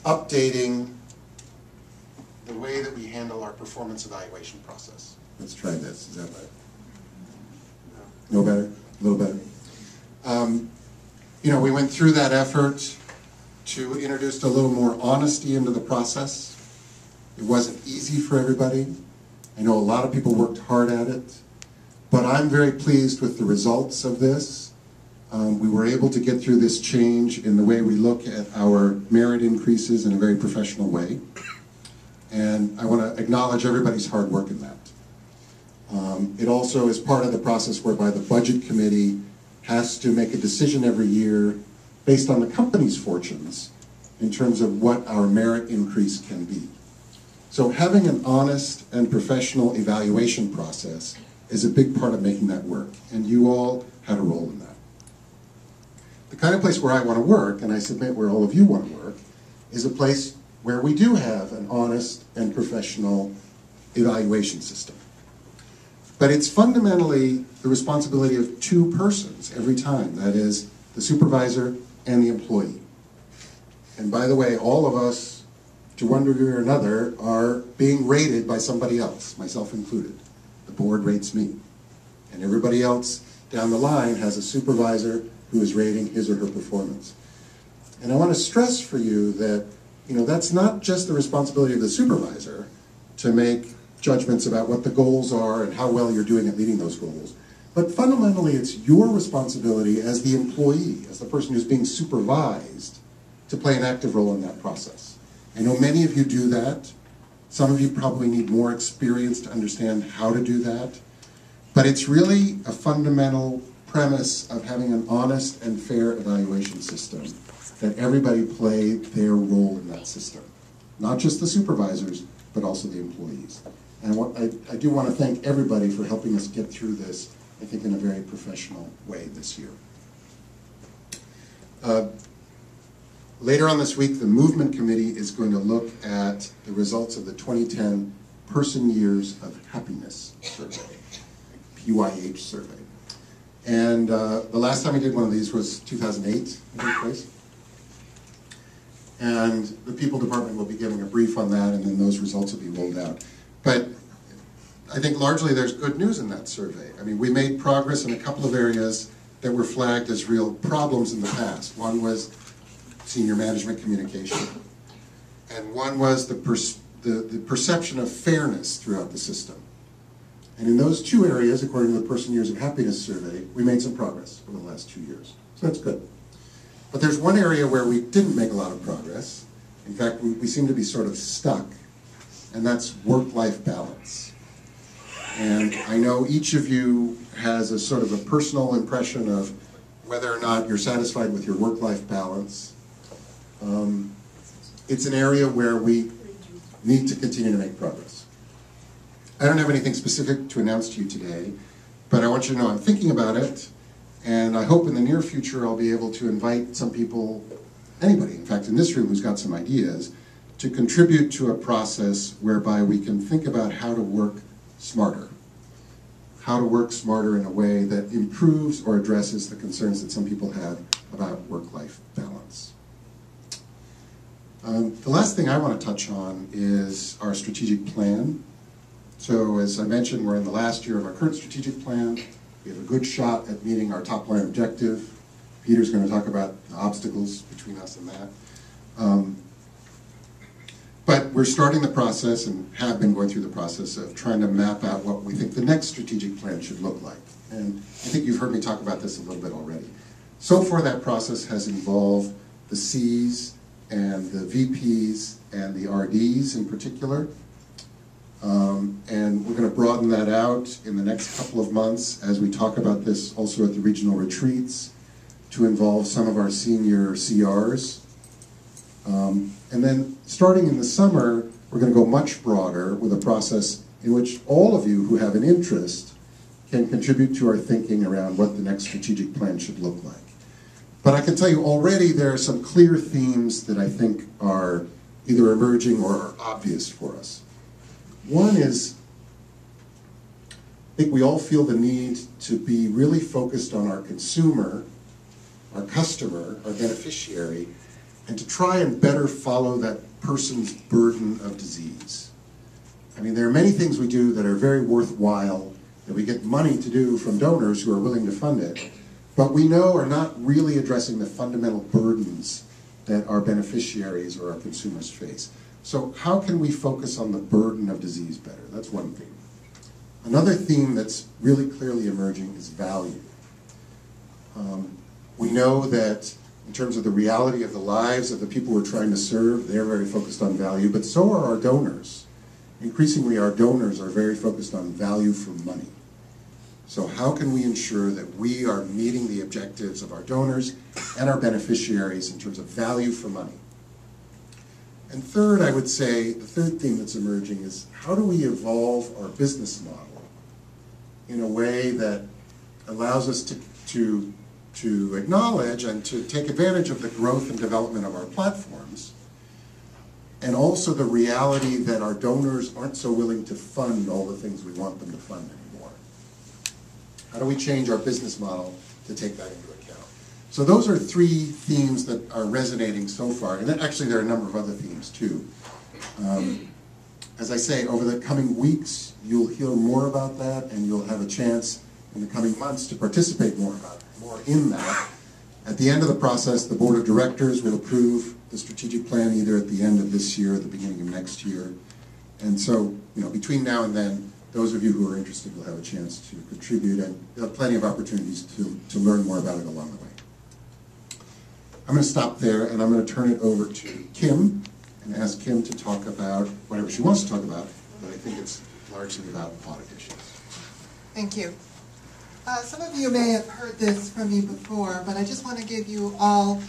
updating the way that we handle our performance evaluation process. Let's try this. Is that better? No better? A little better? You know, we went through that effort to introduce a little more honesty into the process. It wasn't easy for everybody. I know a lot of people worked hard at it, but I'm very pleased with the results of this. We were able to get through this change in the way we look at our merit increases in a very professional way. And I want to acknowledge everybody's hard work in that. It also is part of the process whereby the budget committee has to make a decision every year based on the company's fortunes in terms of what our merit increase can be. So having an honest and professional evaluation process is a big part of making that work, and you all had a role in that. The kind of place where I want to work, and I submit where all of you want to work, is a place where we do have an honest and professional evaluation system. But it's fundamentally the responsibility of two persons every time. That is, the supervisor and the employee. And by the way, all of us, to one degree or another, are being rated by somebody else, myself included. The board rates me. And everybody else down the line has a supervisor who is rating his or her performance. And I want to stress for you that, you know, that's not just the responsibility of the supervisor to make judgments about what the goals are and how well you're doing at meeting those goals. But fundamentally, it's your responsibility as the employee, as the person who's being supervised, to play an active role in that process. I know many of you do that. Some of you probably need more experience to understand how to do that. But it's really a fundamental premise of having an honest and fair evaluation system, that everybody play their role in that system. Not just the supervisors, but also the employees. And I do want to thank everybody for helping us get through this, I think, in a very professional way this year. Later on this week, the Movement Committee is going to look at the results of the 2010 Person Years of Happiness Survey, PYH survey. And the last time we did one of these was 2008, I think, place. And the People Department will be giving a brief on that, and then those results will be rolled out. But I think largely there's good news in that survey. I mean, we made progress in a couple of areas that were flagged as real problems in the past. One was senior management communication, and one was the perception of fairness throughout the system. And in those two areas, according to the Person Years of Happiness survey, we made some progress over the last 2 years. So that's good. But there's one area where we didn't make a lot of progress. In fact, we seem to be sort of stuck, and that's work-life balance. And I know each of you has a sort of a personal impression of whether or not you're satisfied with your work-life balance. It's an area where we need to continue to make progress. I don't have anything specific to announce to you today, but I want you to know I'm thinking about it, and I hope in the near future I'll be able to invite some people, anybody, in fact in this room who's got some ideas, to contribute to a process whereby we can think about how to work smarter. How to work smarter in a way that improves or addresses the concerns that some people have about work-life balance. The last thing I want to touch on is our strategic plan. So as I mentioned, we're in the last year of our current strategic plan. We have a good shot at meeting our top line objective. Peter's going to talk about the obstacles between us and that. But we're starting the process and have been going through the process of trying to map out what we think the next strategic plan should look like. And I think you've heard me talk about this a little bit already. So far that process has involved the Cs and the VPs and the RDs in particular. And we're going to broaden that out in the next couple of months as we talk about this also at the regional retreats to involve some of our senior CRs. And then starting in the summer, we're going to go much broader with a process in which all of you who have an interest can contribute to our thinking around what the next strategic plan should look like. But I can tell you already there are some clear themes that I think are either emerging or are obvious for us. One is, I think we all feel the need to be really focused on our consumer, our customer, our beneficiary, and to try and better follow that person's burden of disease. I mean, there are many things we do that are very worthwhile, that we get money to do from donors who are willing to fund it, but we know are not really addressing the fundamental burdens that our beneficiaries or our consumers face. So how can we focus on the burden of disease better? That's one theme. Another theme that's really clearly emerging is value. We know that in terms of the reality of the lives of the people we're trying to serve, they're very focused on value, but so are our donors. Increasingly, our donors are very focused on value for money. So how can we ensure that we are meeting the objectives of our donors and our beneficiaries in terms of value for money? And third, I would say, the third theme that's emerging is how do we evolve our business model in a way that allows us to acknowledge and to take advantage of the growth and development of our platforms, and also the reality that our donors aren't so willing to fund all the things we want them to fund anymore. How do we change our business model to take that into account? So those are three themes that are resonating so far, and then actually there are a number of other themes too. As I say, over the coming weeks, you'll hear more about that, and you'll have a chance in the coming months to participate more in that. At the end of the process, the board of directors will approve the strategic plan either at the end of this year or the beginning of next year. And so, between now and then, those of you who are interested will have a chance to contribute, and you'll have plenty of opportunities to learn more about it along the way. I'm going to stop there, and I'm going to turn it over to Kim and ask Kim to talk about whatever she wants to talk about, but I think it's largely about audit issues. Thank you. Some of you may have heard this from me before, but I just want to give you all